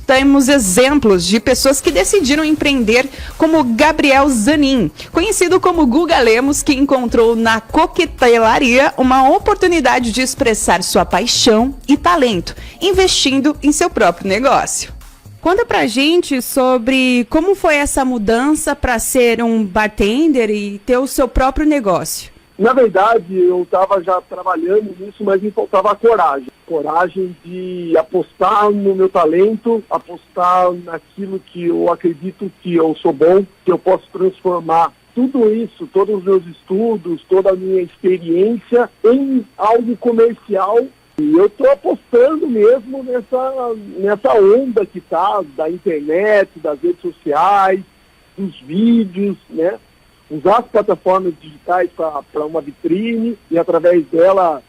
temos exemplos de pessoas que decidiram empreender, como Gabriel Zanin, conhecido como Guga Lemos, que encontrou na coquetelaria uma oportunidade de expressar sua paixão e talento, investindo em seu próprio negócio. Conta pra gente sobre como foi essa mudança para ser um bartender e ter o seu próprio negócio. Na verdade, eu estava já trabalhando nisso, mas me faltava coragem. Coragem de apostar no meu talento, apostar naquilo que eu acredito que eu sou bom, que eu posso transformar tudo isso, todos os meus estudos, toda a minha experiência em algo comercial. E eu estou apostando mesmo nessa onda que está da internet, das redes sociais, dos vídeos, né? Usar as plataformas digitais para uma vitrine e, através dela,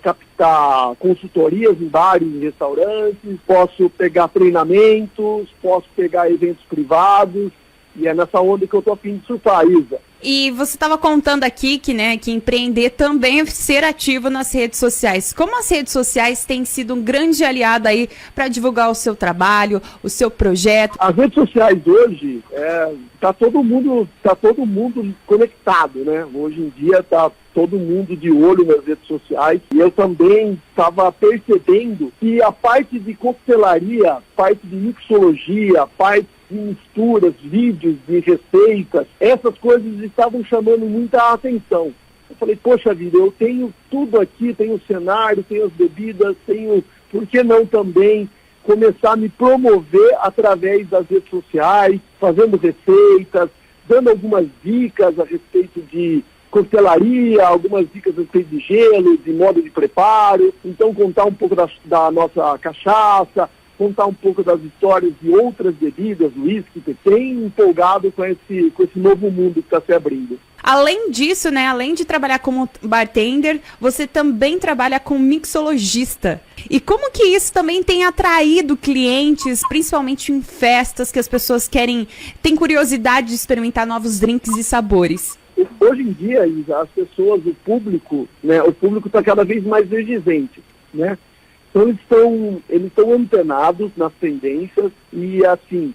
captar consultorias em bares e restaurantes, posso pegar treinamentos, posso pegar eventos privados, e é nessa onda que eu estou a fim de surfar, Isa. E você estava contando aqui que empreender também é ser ativo nas redes sociais. Como as redes sociais têm sido um grande aliado aí para divulgar o seu trabalho, o seu projeto? As redes sociais hoje, tá todo mundo conectado, né? Hoje em dia tá todo mundo de olho nas redes sociais. E eu também estava percebendo que a parte de coquetelaria, parte de mixologia, parte de misturas, vídeos de receitas, essas coisas estavam chamando muita atenção. Eu falei, poxa vida, eu tenho tudo aqui, tenho o cenário, tenho as bebidas, por que não também começar a me promover através das redes sociais, fazendo receitas, dando algumas dicas a respeito de coquetelaria, algumas dicas a respeito de gelo, de modo de preparo, então contar um pouco da nossa cachaça, contar um pouco das histórias de outras bebidas, uísque, que tem empolgado com esse novo mundo que está se abrindo. Além disso, além de trabalhar como bartender, você também trabalha como mixologista. E como que isso também tem atraído clientes, principalmente em festas, que as pessoas têm curiosidade de experimentar novos drinks e sabores? Hoje em dia, Isa, as pessoas, o público está cada vez mais exigente, né? Então eles estão antenados nas tendências e, assim,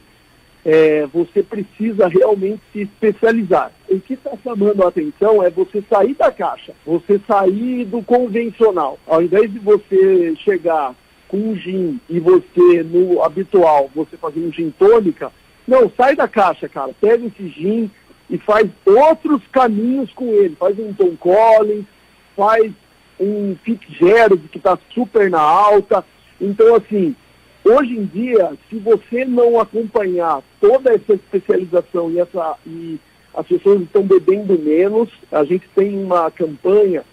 você precisa realmente se especializar. O que está chamando a atenção é você sair da caixa, você sair do convencional. Ao invés de você chegar com um gin e você, no habitual, você fazer um gin tônica, não, sai da caixa, cara. Pega esse gin e faz outros caminhos com ele. Faz um Tom Collins, faz um Fitzgerald que está super na alta. Então, assim, hoje em dia, se você não acompanhar toda essa especialização e as pessoas estão bebendo menos, a gente tem uma campanha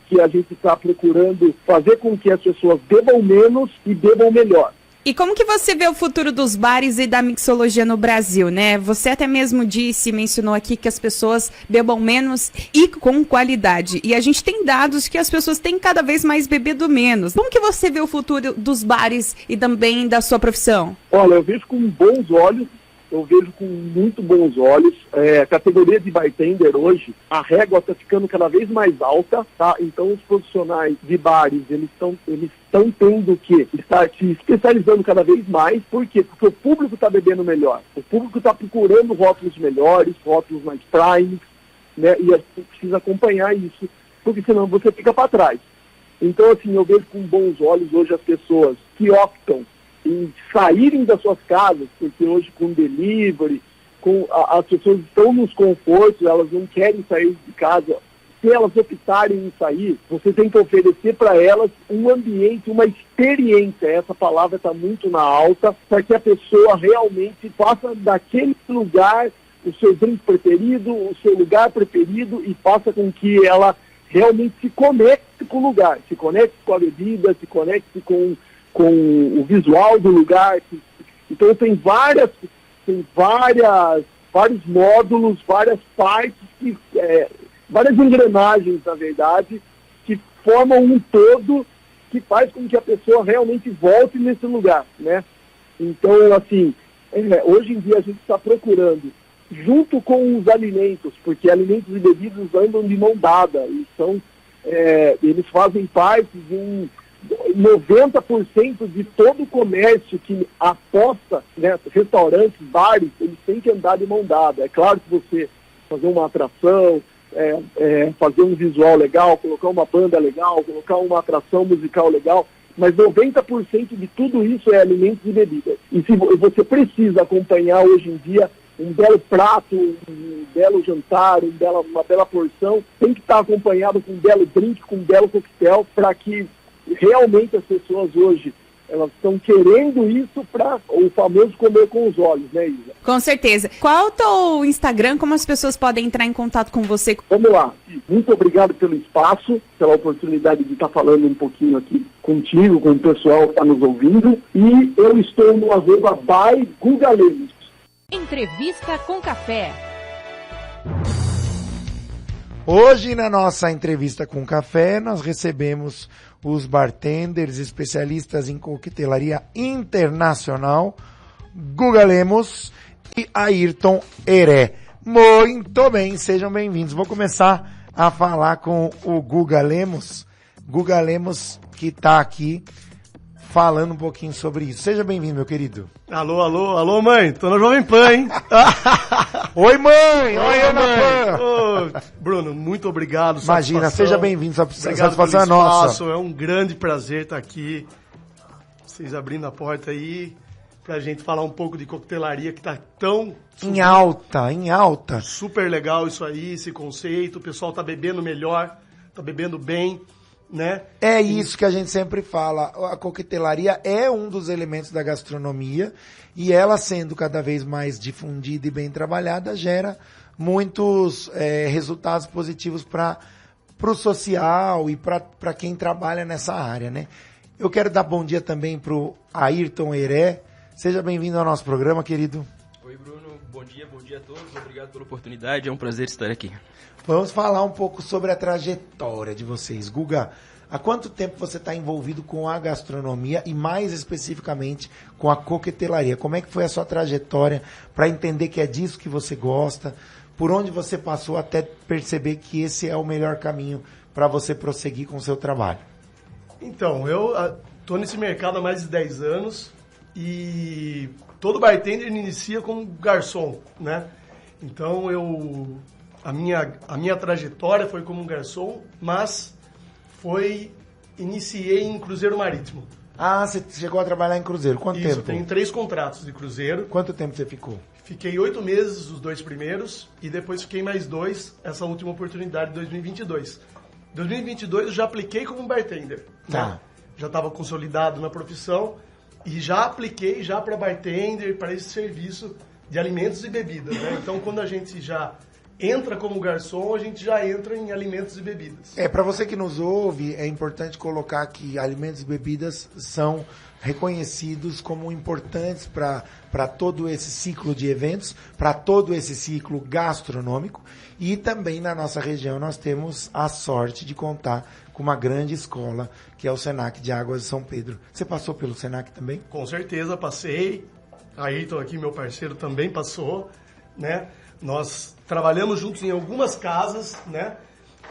que a gente está procurando fazer com que as pessoas bebam menos e bebam melhor. E como que você vê o futuro dos bares e da mixologia no Brasil, né? Você até mesmo mencionou aqui que as pessoas bebam menos e com qualidade. E a gente tem dados que as pessoas têm cada vez mais bebido menos. Como que você vê o futuro dos bares e também da sua profissão? Olha, eu vejo com bons olhos. Eu vejo com muito bons olhos. A categoria de bartender hoje, a régua está ficando cada vez mais alta, tá? Então os profissionais de bares, eles estão tendo que estar se especializando cada vez mais. Por quê? Porque o público está bebendo melhor. O público está procurando rótulos melhores, rótulos mais prime, né? E a gente precisa acompanhar isso, porque senão você fica para trás. Então, assim, eu vejo com bons olhos hoje as pessoas que optam em saírem das suas casas, porque hoje com delivery, as pessoas estão nos confortos, elas não querem sair de casa. Se elas optarem em sair, você tem que oferecer para elas um ambiente, uma experiência. Essa palavra está muito na alta, para que a pessoa realmente faça daquele lugar o seu drink preferido, o seu lugar preferido, e faça com que ela realmente se conecte com o lugar, se conecte com a bebida, se conecte com o visual do lugar. Então tem vários módulos, várias partes, várias engrenagens, na verdade, que formam um todo que faz com que a pessoa realmente volte nesse lugar, né? Então, assim, hoje em dia a gente está procurando, junto com os alimentos, porque alimentos e bebidas andam de mão dada, e eles fazem parte 90% de todo o comércio que aposta, né, restaurantes, bares, eles têm que andar de mão dada. É claro que você fazer uma atração, fazer um visual legal, colocar uma banda legal, colocar uma atração musical legal, mas 90% de tudo isso é alimentos e bebidas. E se você precisa acompanhar hoje em dia um belo prato, um belo jantar, uma bela porção, tem que estar acompanhado com um belo drink, com um belo coquetel, para que realmente as pessoas hoje, elas estão querendo isso para o famoso comer com os olhos, né, Isa? Com certeza. Qual é o teu Instagram? Como as pessoas podem entrar em contato com você? Vamos lá. Muito obrigado pelo espaço, pela oportunidade de estar falando um pouquinho aqui contigo, com o pessoal que está nos ouvindo. E eu estou no @by_Guga_Lemos. Entrevista com Café. Hoje, na nossa entrevista com café, nós recebemos os bartenders especialistas em coquetelaria internacional, Guga Lemos e Ayrton Heré. Muito bem, sejam bem-vindos. Vou começar a falar com o Guga Lemos. Guga Lemos, que está aqui falando um pouquinho sobre isso. Seja bem-vindo, meu querido. Alô, mãe. Tô na Jovem Pan, hein? Oi, mãe! Oi, Ana Pan! Ô, Bruno, muito obrigado. Imagina, seja bem-vindo. Obrigado pelo espaço. Nossa. É um grande prazer estar aqui. Vocês abrindo a porta aí pra gente falar um pouco de coquetelaria que tá tão... Em alta. Super legal isso aí, esse conceito. O pessoal tá bebendo melhor, tá bebendo bem. Né? É isso que a gente sempre fala, a coquetelaria é um dos elementos da gastronomia e ela sendo cada vez mais difundida e bem trabalhada gera muitos resultados positivos para o social e para quem trabalha nessa área, né? Eu quero dar bom dia também para o Ayrton Heré, seja bem-vindo ao nosso programa, querido. Oi, Bruno, bom dia a todos, obrigado pela oportunidade, é um prazer estar aqui. Vamos falar um pouco sobre a trajetória de vocês. Guga, há quanto tempo você está envolvido com a gastronomia e mais especificamente com a coquetelaria? Como é que foi a sua trajetória para entender que é disso que você gosta? Por onde você passou até perceber que esse é o melhor caminho para você prosseguir com o seu trabalho? Então, eu estou nesse mercado há mais de 10 anos e todo bartender inicia como garçom, né? Então, a minha trajetória foi como um garçom, mas iniciei em cruzeiro marítimo. Ah, você chegou a trabalhar em cruzeiro. Quanto tempo? Eu tenho 3 contratos de cruzeiro. Quanto tempo você ficou? Fiquei 8 meses, os 2 primeiros, e depois fiquei mais 2, essa última oportunidade de 2022. 2022 eu já apliquei como bartender. Tá. Né? Já estava consolidado na profissão e já apliquei já para bartender, para esse serviço de alimentos e bebidas. Né? Então, quando a gente já entra como garçom, a gente já entra em alimentos e bebidas. Para você que nos ouve, é importante colocar que alimentos e bebidas são reconhecidos como importantes para todo esse ciclo de eventos, para todo esse ciclo gastronômico, e também na nossa região nós temos a sorte de contar com uma grande escola, que é o Senac de Águas de São Pedro. Você passou pelo Senac também? Com certeza, passei. Ayrton aqui, meu parceiro, também passou, né? Nós trabalhamos juntos em algumas casas, né?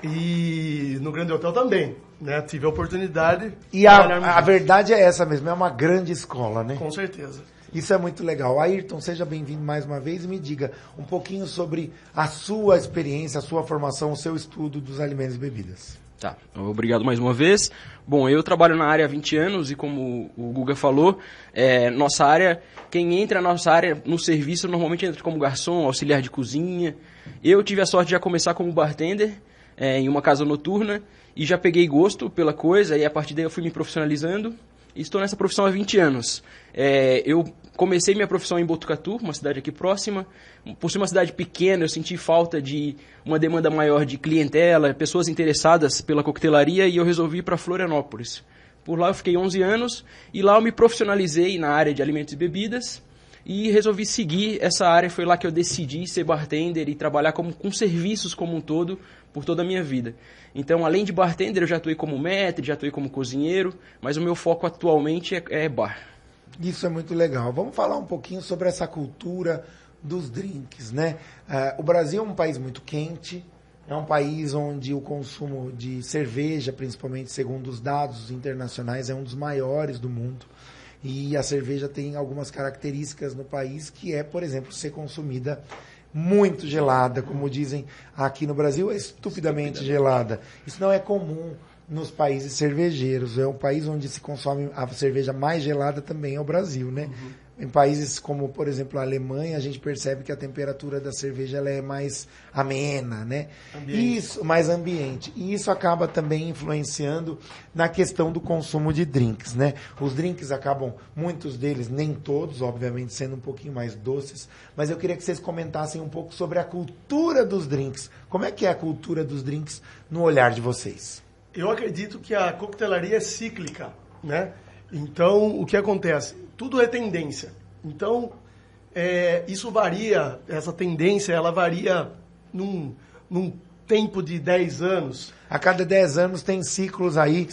E no Grande Hotel também, né? Tive a oportunidade. E a verdade é essa mesmo, é uma grande escola, né? Com certeza. Isso é muito legal. Ayrton, seja bem-vindo mais uma vez e me diga um pouquinho sobre a sua experiência, a sua formação, o seu estudo dos alimentos e bebidas. Tá, obrigado mais uma vez. Bom, eu trabalho na área há 20 anos e como o Guga falou, nossa área, quem entra na nossa área no serviço normalmente entra como garçom, auxiliar de cozinha. Eu tive a sorte de já começar como bartender em uma casa noturna e já peguei gosto pela coisa e a partir daí eu fui me profissionalizando e estou nessa profissão há 20 anos. Eu comecei minha profissão em Botucatu, uma cidade aqui próxima. Por ser uma cidade pequena, eu senti falta de uma demanda maior de clientela, pessoas interessadas pela coquetelaria e eu resolvi ir para Florianópolis. Por lá eu fiquei 11 anos e lá eu me profissionalizei na área de alimentos e bebidas e resolvi seguir essa área. Foi lá que eu decidi ser bartender e trabalhar com serviços como um todo, por toda a minha vida. Então, além de bartender, eu já atuei como maître, já atuei como cozinheiro, mas o meu foco atualmente é bar. Isso é muito legal. Vamos falar um pouquinho sobre essa cultura dos drinks, né? O Brasil é um país muito quente, é um país onde o consumo de cerveja, principalmente segundo os dados internacionais, é um dos maiores do mundo. E a cerveja tem algumas características no país que é, por exemplo, ser consumida muito gelada, como dizem aqui no Brasil, é estupidamente gelada. Isso não é comum nos países cervejeiros. É um país onde se consome a cerveja mais gelada também é o Brasil, né? Em países como, por exemplo, a Alemanha, a gente percebe que a temperatura da cerveja ela é mais amena, né? Isso, mais ambiente. E isso acaba também influenciando na questão do consumo de drinks, né? Os drinks acabam, muitos deles, nem todos, obviamente, sendo um pouquinho mais doces, mas eu queria que vocês comentassem um pouco sobre a cultura dos drinks. Como é que é a cultura dos drinks no olhar de vocês? Eu acredito que a coquetelaria é cíclica, né? Então, o que acontece? Tudo é tendência. Então, isso varia, essa tendência, ela varia num tempo de 10 anos. A cada 10 anos tem ciclos aí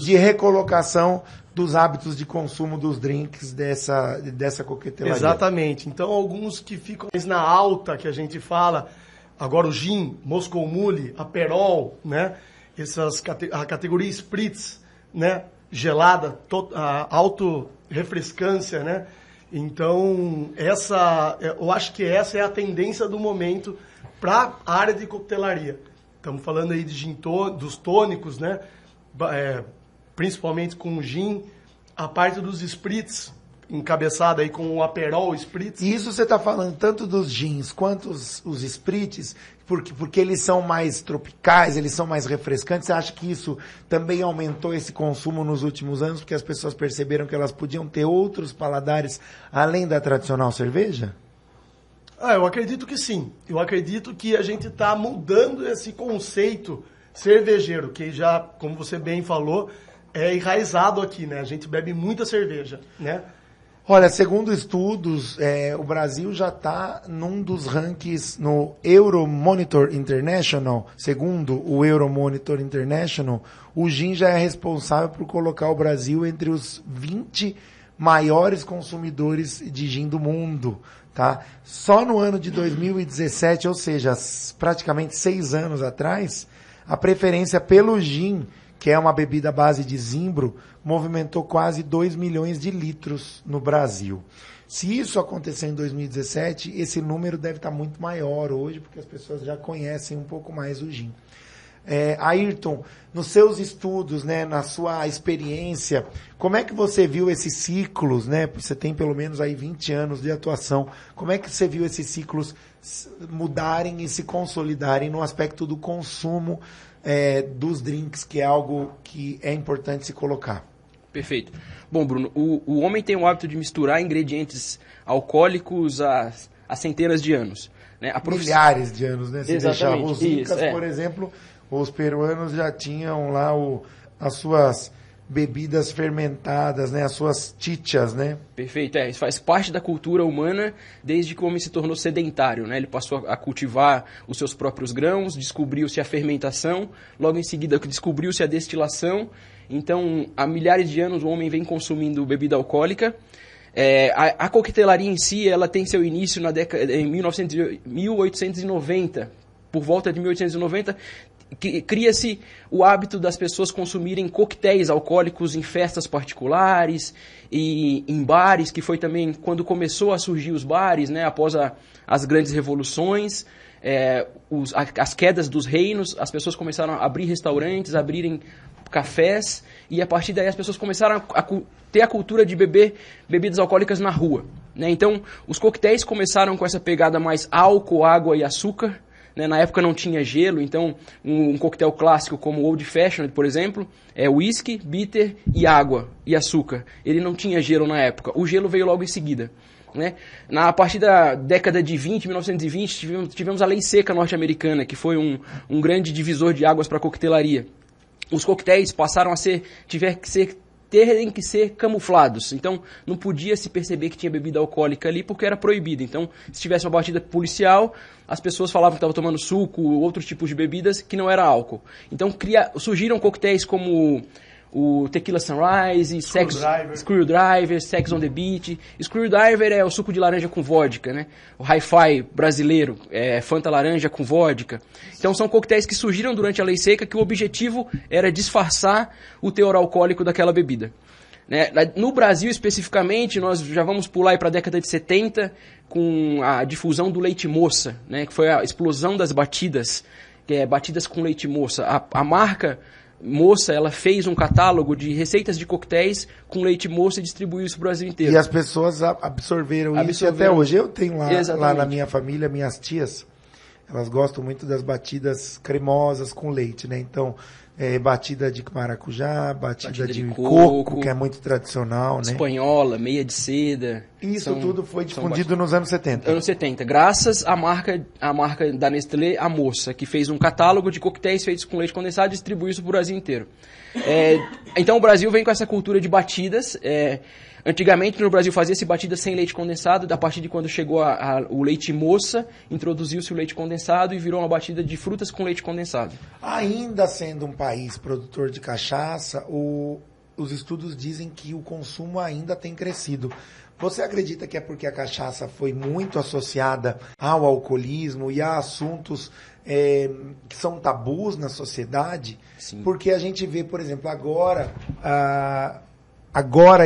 de recolocação dos hábitos de consumo dos drinks dessa coquetelaria. Exatamente. Então, alguns que ficam mais na alta, que a gente fala, agora o gin, Moscow Mule, Aperol, né? A categoria Spritz, né? Gelada, auto-refrescância, né? Então, eu acho que essa é a tendência do momento para a área de coquetelaria. Estamos falando aí de gin dos tônicos, né? Principalmente com o gin, a parte dos spritz, encabeçada aí com o Aperol Spritz. E isso você está falando tanto dos gins quanto os spritz, porque eles são mais tropicais, eles são mais refrescantes. Você acha que isso também aumentou esse consumo nos últimos anos, porque as pessoas perceberam que elas podiam ter outros paladares além da tradicional cerveja? Eu acredito que sim. Eu acredito que a gente está mudando esse conceito cervejeiro, que já, como você bem falou, é enraizado aqui, né? A gente bebe muita cerveja, né? Olha, segundo estudos, o Brasil já está num dos rankings no Euromonitor International. Segundo o Euromonitor International, o gin já é responsável por colocar o Brasil entre os 20 maiores consumidores de gin do mundo. Tá? Só no ano de 2017, ou seja, praticamente 6 anos atrás, a preferência pelo gin, que é uma bebida à base de zimbro, movimentou quase 2 milhões de litros no Brasil. Se isso acontecer em 2017, esse número deve estar muito maior hoje, porque as pessoas já conhecem um pouco mais o gin. Ayrton, nos seus estudos, né, na sua experiência, como é que você viu esses ciclos, né? Você tem pelo menos aí 20 anos de atuação. Como é que você viu esses ciclos mudarem e se consolidarem no aspecto do consumo dos drinks, que é algo que é importante se colocar? Perfeito. Bom, Bruno, o homem tem o hábito de misturar ingredientes alcoólicos há centenas de anos. Né? Milhares de anos, né? Se deixar os incas, isso, por exemplo, os peruanos já tinham lá as suas bebidas fermentadas, né? As suas chichas, né? Perfeito, isso faz parte da cultura humana desde que o homem se tornou sedentário, né? Ele passou a cultivar os seus próprios grãos, descobriu-se a fermentação, logo em seguida descobriu-se a destilação. Então, há milhares de anos o homem vem consumindo bebida alcoólica. A coquetelaria em si, ela tem seu início em 1890, por volta de 1890, cria-se o hábito das pessoas consumirem coquetéis alcoólicos em festas particulares e em bares, que foi também quando começou a surgir os bares, né, após as grandes revoluções, as quedas dos reinos, as pessoas começaram a abrir restaurantes, a abrirem cafés, e a partir daí as pessoas começaram a ter a cultura de beber bebidas alcoólicas na rua. Né? Então, os coquetéis começaram com essa pegada mais álcool, água e açúcar. Né? Na época não tinha gelo, então um coquetel clássico como o Old Fashioned, por exemplo, é whisky, bitter e água e açúcar. Ele não tinha gelo na época. O gelo veio logo em seguida. Né? A partir da década de 1920, tivemos a Lei Seca norte-americana, que foi um grande divisor de águas para a coquetelaria. Os coquetéis passaram a terem que ser camuflados. Então, não podia se perceber que tinha bebida alcoólica ali, porque era proibido. Então, se tivesse uma batida policial, as pessoas falavam que estavam tomando suco, outros tipos de bebidas, que não era álcool. Então, surgiram coquetéis como o Tequila Sunrise, Screwdriver, Sex on the Beach. Screwdriver é o suco de laranja com vodka, né? O Hi-Fi brasileiro, Fanta laranja com vodka. Então são coquetéis que surgiram durante a Lei Seca, que o objetivo era disfarçar o teor alcoólico daquela bebida. Né? No Brasil, especificamente, nós já vamos pular para a década de 70, com a difusão do leite moça, né? Que foi a explosão das batidas, que é batidas com leite moça. A marca Moça, ela fez um catálogo de receitas de coquetéis com leite moça e distribuiu isso para o Brasil inteiro. E as pessoas absorveram isso até hoje. Eu tenho lá na minha família, minhas tias, elas gostam muito das batidas cremosas com leite, né? Então, batida de maracujá, batida de coco, que é muito tradicional, né? Espanhola, meia de seda. Isso tudo foi difundido nos anos 70. Anos 70, graças à marca da Nestlé, a Moça, que fez um catálogo de coquetéis feitos com leite condensado e distribuiu isso para o Brasil inteiro. Então o Brasil vem com essa cultura de batidas. Antigamente no Brasil fazia-se batida sem leite condensado, a partir de quando chegou o leite moça, introduziu-se o leite condensado e virou uma batida de frutas com leite condensado. Ainda sendo um país produtor de cachaça, os estudos dizem que o consumo ainda tem crescido. Você acredita que é porque a cachaça foi muito associada ao alcoolismo e a assuntos que são tabus na sociedade? Sim. Porque a gente vê, por exemplo, agora,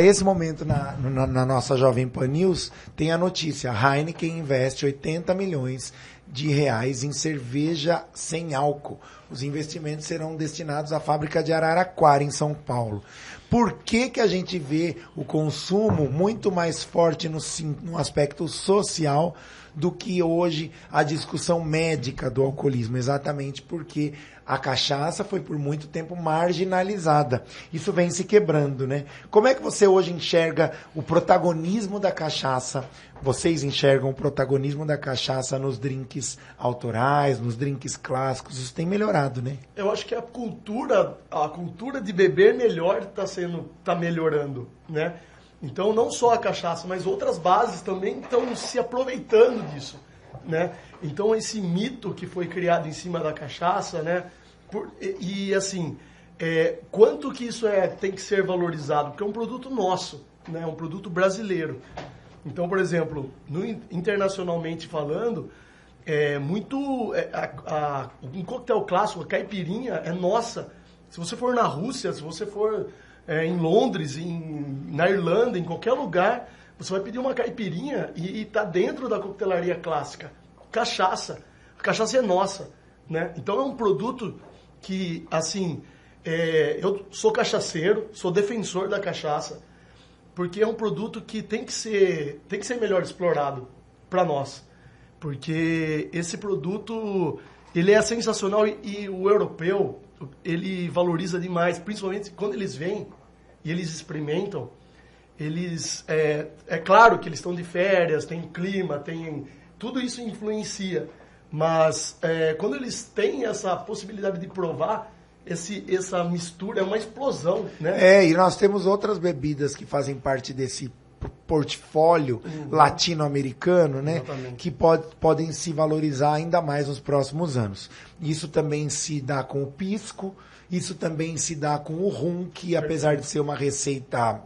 esse momento na nossa Jovem Pan News, tem a notícia: a Heineken investe 80 milhões de reais em cerveja sem álcool. Os investimentos serão destinados à fábrica de Araraquara, em São Paulo. Por que a gente vê o consumo muito mais forte no aspecto social do que hoje a discussão médica do alcoolismo? Exatamente porque a cachaça foi por muito tempo marginalizada. Isso vem se quebrando, né? Como é que você hoje enxerga o protagonismo da cachaça? Vocês enxergam o protagonismo da cachaça nos drinks autorais, nos drinks clássicos? Isso tem melhorado, né? Eu acho que a cultura de beber melhor tá melhorando, né? Então, não só a cachaça, mas outras bases também estão se aproveitando disso, né? Então, esse mito que foi criado em cima da cachaça, né? Quanto que isso tem que ser valorizado? Porque é um produto nosso, né? Um produto brasileiro. Então, por exemplo, internacionalmente falando, um coquetel clássico, a caipirinha, é nossa. Se você for na Rússia, se você for em Londres, na Irlanda, em qualquer lugar, você vai pedir uma caipirinha e está dentro da coquetelaria clássica. Cachaça. A cachaça é nossa, né? Então é um produto que, assim, eu sou cachaceiro, sou defensor da cachaça, porque é um produto que tem que ser melhor explorado para nós. Porque esse produto, ele é sensacional e o europeu, ele valoriza demais, principalmente quando eles vêm e eles experimentam. É claro que eles estão de férias, tem clima, tudo isso influencia. Mas quando eles têm essa possibilidade de provar, essa mistura é uma explosão, né? E nós temos outras bebidas que fazem parte desse portfólio latino-americano, né? Exatamente. Que podem se valorizar ainda mais nos próximos anos. Isso também se dá com o pisco, isso também se dá com o rum, que apesar de ser uma receita,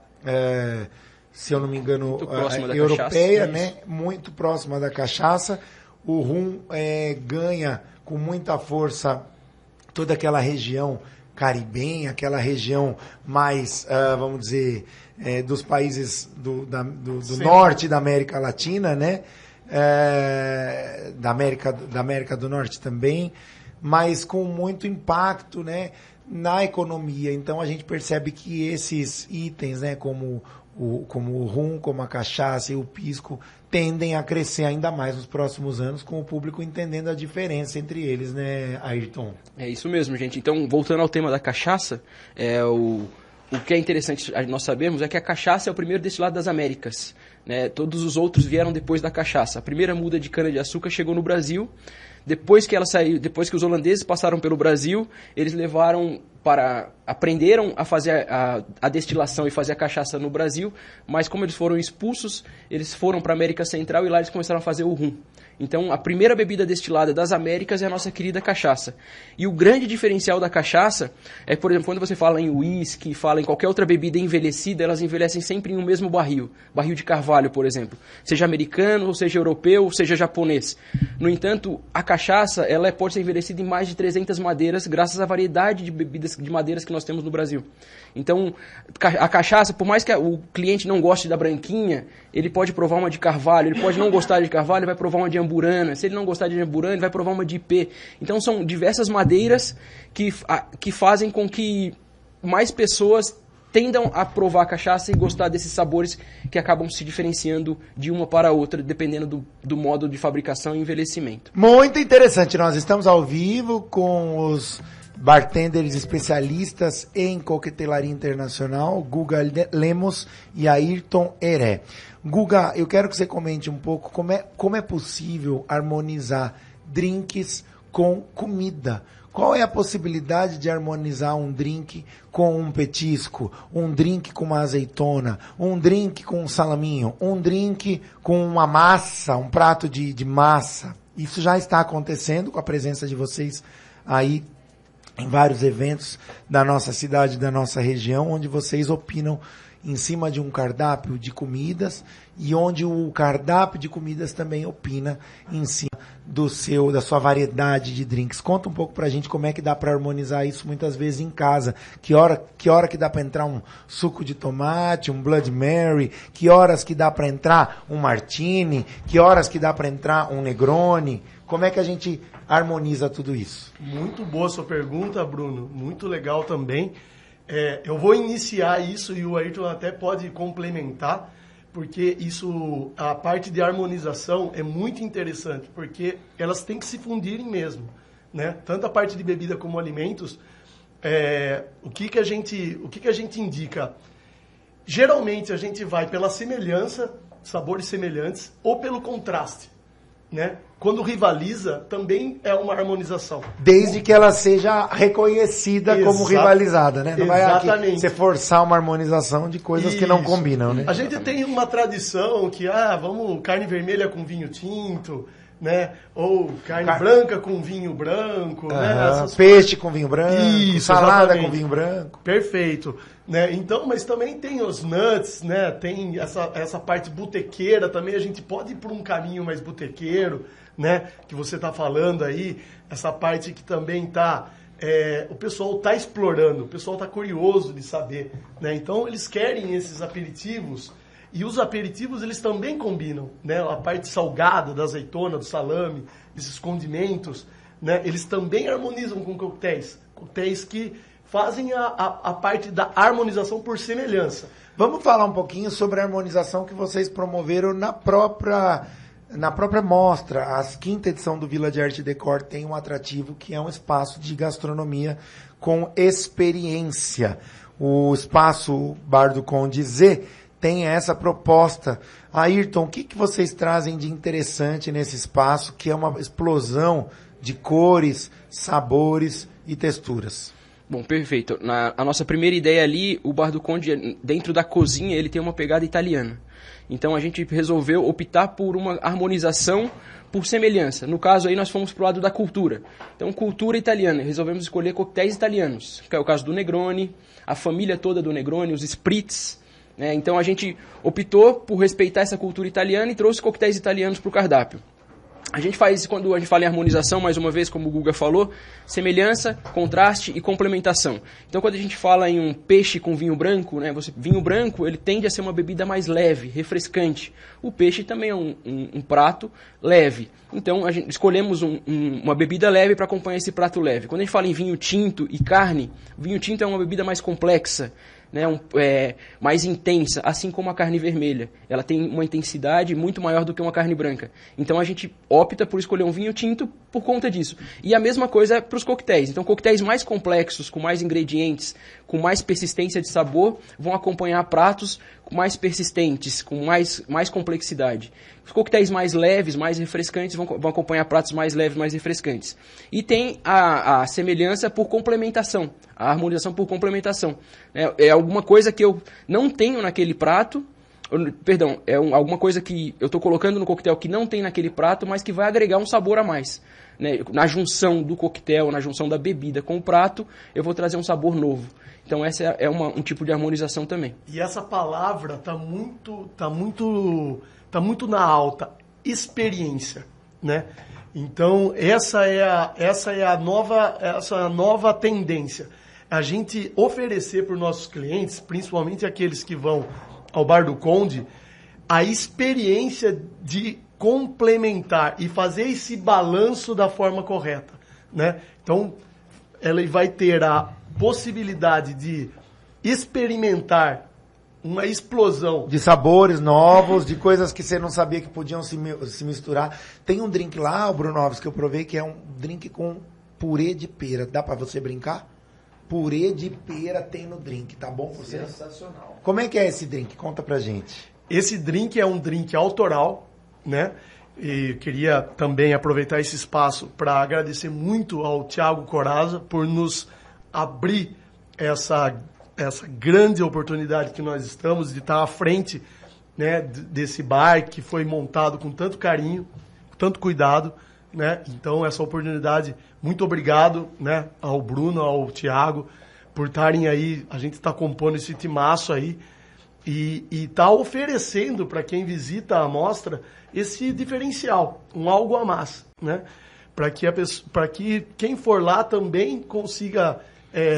se eu não me engano, europeia, né? Muito próxima da cachaça, o rum ganha com muita força toda aquela região caribenha, aquela região mais, vamos dizer, dos países do norte da América Latina, né? Da América do Norte também, mas com muito impacto, né, na economia. Então a gente percebe que esses itens, né, como o rum, como a cachaça e o pisco, tendem a crescer ainda mais nos próximos anos, com o público entendendo a diferença entre eles, né, Ayrton? É isso mesmo, gente. Então, voltando ao tema da cachaça, o que é interessante nós sabermos é que a cachaça é o primeiro destilado das Américas, né? Todos os outros vieram depois da cachaça. A primeira muda de cana-de-açúcar chegou no Brasil. Depois que ela saiu, depois que os holandeses passaram pelo Brasil, eles aprenderam a fazer a destilação e fazer a cachaça no Brasil, mas como eles foram expulsos, eles foram para a América Central e lá eles começaram a fazer o rum. Então, a primeira bebida destilada das Américas é a nossa querida cachaça. E o grande diferencial da cachaça é, por exemplo, quando você fala em uísque, fala em qualquer outra bebida envelhecida, elas envelhecem sempre em um mesmo barril. Barril de carvalho, por exemplo. Seja americano, ou seja europeu, ou seja japonês. No entanto, a cachaça, ela pode ser envelhecida em mais de 300 madeiras, graças à variedade de bebidas de madeiras que nós temos no Brasil. Então, a cachaça, por mais que o cliente não goste da branquinha, ele pode provar uma de carvalho, ele pode não gostar de carvalho, vai provar uma de amburana. Se ele não gostar de amburana, ele vai provar uma de IP. Então, são diversas madeiras que fazem com que mais pessoas tendam a provar a cachaça e gostar desses sabores que acabam se diferenciando de uma para outra, dependendo do modo de fabricação e envelhecimento. Muito interessante. Nós estamos ao vivo com os bartenders especialistas em coquetelaria internacional, Guga Lemos e Ayrton Heré. Guga, eu quero que você comente um pouco como é possível harmonizar drinks com comida. Qual é a possibilidade de harmonizar um drink com um petisco, um drink com uma azeitona, um drink com um salaminho, um drink com uma massa, um prato de massa? Isso já está acontecendo com a presença de vocês aí em vários eventos da nossa cidade, da nossa região, onde vocês opinam em cima de um cardápio de comidas e onde o cardápio de comidas também opina em cima da sua variedade de drinks. Conta um pouco pra gente como é que dá pra harmonizar isso muitas vezes em casa. Que hora que dá pra entrar um suco de tomate, um Blood Mary, que horas que dá pra entrar um Martini, que horas que dá pra entrar um Negroni. Como é que a gente harmoniza tudo isso? Muito boa sua pergunta, Bruno. Muito legal também. Eu vou iniciar isso e o Ayrton até pode complementar, porque a parte de harmonização é muito interessante, porque elas têm que se fundirem mesmo, né? Tanto a parte de bebida como alimentos. O que a gente indica? Geralmente a gente vai pela semelhança, sabores semelhantes, ou pelo contraste, né? Quando rivaliza, também é uma harmonização. Desde que ela seja reconhecida como rivalizada, né? Não vai aqui você forçar uma harmonização de coisas que não combinam, né? A gente tem uma tradição que, vamos carne vermelha com vinho tinto, né? Ou carne branca com vinho branco, né? Peixe com vinho branco, salada exatamente. Com vinho branco. Perfeito. Né? Então, mas também tem os nuts, né? Tem essa parte botequeira também, a gente pode ir por um caminho mais botequeiro, né? Que você está falando aí, essa parte que também o pessoal está explorando, o pessoal está curioso de saber, né? Então, eles querem esses aperitivos, e os aperitivos, eles também combinam, né? A parte salgada da azeitona, do salame, esses condimentos, né? Eles também harmonizam com coquetéis que fazem a parte da harmonização por semelhança. Vamos falar um pouquinho sobre a harmonização que vocês promoveram na própria mostra. A 5ª edição do Vila de Arte e Decor tem um atrativo que é um espaço de gastronomia com experiência. O espaço Bar do Conde Z tem essa proposta. Ayrton, o que vocês trazem de interessante nesse espaço, que é uma explosão de cores, sabores e texturas? Bom, perfeito. A nossa primeira ideia ali, o Bar do Conde, dentro da cozinha, ele tem uma pegada italiana. Então a gente resolveu optar por uma harmonização por semelhança. No caso aí nós fomos pro lado da cultura. Então cultura italiana, resolvemos escolher coquetéis italianos, que é o caso do Negroni, a família toda do Negroni, os Spritz. Né? Então a gente optou por respeitar essa cultura italiana e trouxe coquetéis italianos para o cardápio. A gente faz, quando a gente fala em harmonização, mais uma vez, como o Guga falou, semelhança, contraste e complementação. Então, quando a gente fala em um peixe com vinho branco, né, vinho branco, ele tende a ser uma bebida mais leve, refrescante. O peixe também é um prato leve. Então, escolhemos uma bebida leve para acompanhar esse prato leve. Quando a gente fala em vinho tinto e carne, vinho tinto é uma bebida mais complexa, né, mais intensa, assim como a carne vermelha. Ela tem uma intensidade muito maior do que uma carne branca. Então a gente opta por escolher um vinho tinto por conta disso. E a mesma coisa para os coquetéis. Então coquetéis mais complexos, com mais ingredientes, com mais persistência de sabor, vão acompanhar pratos mais persistentes, com mais complexidade. Os coquetéis mais leves, mais refrescantes, vão acompanhar pratos mais leves, mais refrescantes. E tem a semelhança por complementação, a harmonização por complementação. É alguma coisa que eu não tenho naquele prato, Perdão, alguma coisa que eu estou colocando no coquetel que não tem naquele prato, mas que vai agregar um sabor a mais. Né? Na junção do coquetel, na junção da bebida com o prato, eu vou trazer um sabor novo. Então essa é um tipo de harmonização também. E essa palavra tá muito na alta, experiência, né? Então essa é a nova tendência. A gente oferecer para os nossos clientes, principalmente aqueles que vão ao Bar do Conde, a experiência de complementar e fazer esse balanço da forma correta, né? Então, ela vai ter a possibilidade de experimentar uma explosão de sabores novos, de coisas que você não sabia que podiam se misturar. Tem um drink lá, o Bruno Alves, que eu provei, que é um drink com purê de pera. Dá pra você brincar? Purê de pera tem no drink, tá bom? Sensacional. Como é que é esse drink? Conta pra gente. Esse drink é um drink autoral, né? E queria também aproveitar esse espaço para agradecer muito ao Thiago Coraza por nos abrir essa grande oportunidade que nós estamos de estar à frente, né, desse bar que foi montado com tanto carinho, com tanto cuidado, né? Então essa oportunidade, muito obrigado, né, ao Bruno, ao Thiago, por estarem aí. A gente está compondo esse timaço aí e está oferecendo para quem visita a amostra esse diferencial, um algo a mais, né? Para que quem for lá também consiga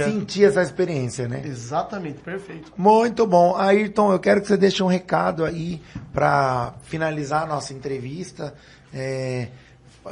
sentir essa experiência, né? Exatamente, perfeito. Muito bom. Ayrton, eu quero que você deixe um recado aí para finalizar a nossa entrevista,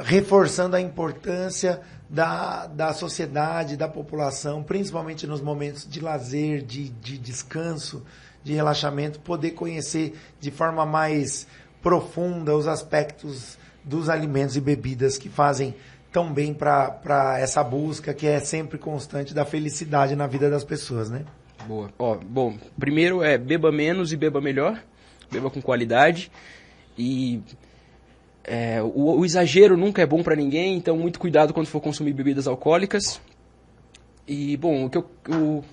reforçando a importância da sociedade, da população, principalmente nos momentos de lazer, de descanso, de relaxamento, poder conhecer de forma mais profunda os aspectos dos alimentos e bebidas que fazem tão bem para essa busca que é sempre constante da felicidade na vida das pessoas, né? Boa. Bom, primeiro beba menos e beba melhor, beba com qualidade e o exagero nunca é bom para ninguém, então muito cuidado quando for consumir bebidas alcoólicas. E, bom, o que eu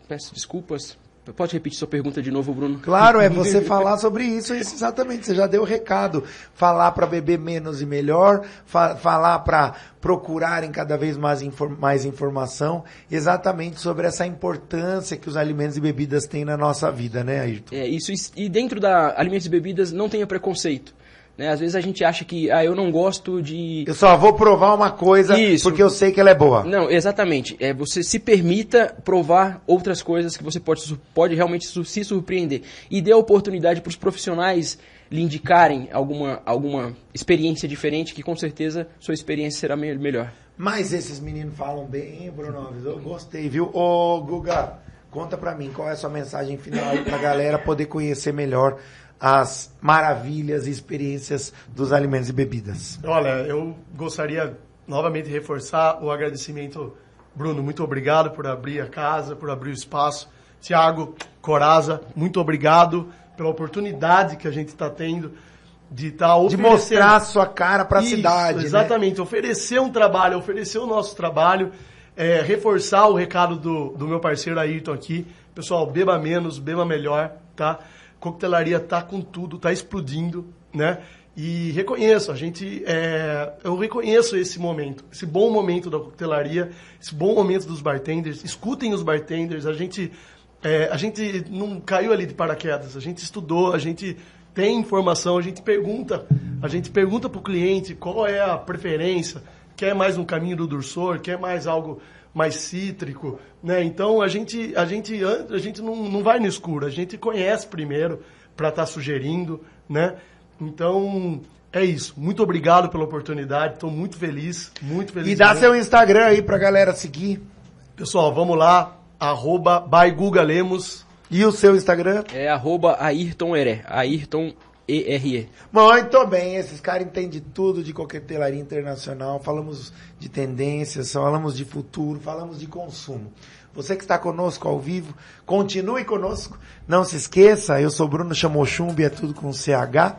peço desculpas. Pode repetir sua pergunta de novo, Bruno? Claro, é você falar sobre isso, exatamente. Você já deu o recado. Falar para beber menos e melhor, falar para procurarem cada vez mais informação, exatamente sobre essa importância que os alimentos e bebidas têm na nossa vida, né, Ayrton? Isso. E dentro da alimentos e bebidas, não tenha preconceito. Né? Às vezes a gente acha que eu não gosto de... Eu só vou provar uma coisa porque eu sei que ela é boa. Não, exatamente. Você se permita provar outras coisas que você pode realmente se surpreender. E dê a oportunidade para os profissionais lhe indicarem alguma experiência diferente, que com certeza sua experiência será melhor. Mas esses meninos falam bem, Bruno Alves. Eu gostei, viu? Ô, Guga, conta pra mim qual é a sua mensagem final aí pra galera poder conhecer melhor as maravilhas e experiências dos alimentos e bebidas. Olha, eu gostaria novamente de reforçar o agradecimento. Bruno, muito obrigado por abrir a casa, por abrir o espaço. Thiago Coraza, muito obrigado pela oportunidade que a gente está tendo de estar oferecendo... De mostrar a sua cara para a cidade. Exatamente, né? Oferecer um trabalho, oferecer o nosso trabalho, reforçar o recado do meu parceiro Ayrton aqui. Pessoal, beba menos, beba melhor, tá? Coquetelaria tá com tudo, tá explodindo, né? E reconheço, eu reconheço esse momento, esse bom momento da coquetelaria, esse bom momento dos bartenders. Escutem os bartenders, a gente não caiu ali de paraquedas, a gente estudou, a gente tem informação, a gente pergunta para o cliente qual é a preferência, quer mais um caminho do Dursor, quer mais algo mais cítrico, né? Então a gente não vai no escuro, a gente conhece primeiro para estar sugerindo, né? Então é isso. Muito obrigado pela oportunidade, estou muito feliz. E dá seu Instagram aí pra galera seguir. Pessoal, vamos lá, @bygugalemos. E o seu Instagram? É @Ayrton Heré, Ayrton ERE. Muito bem, esses caras entendem tudo de coquetelaria internacional, falamos de tendências, falamos de futuro, falamos de consumo. Você que está conosco ao vivo, continue conosco, não se esqueça, eu sou Bruno Chamochumbi, é tudo com CH.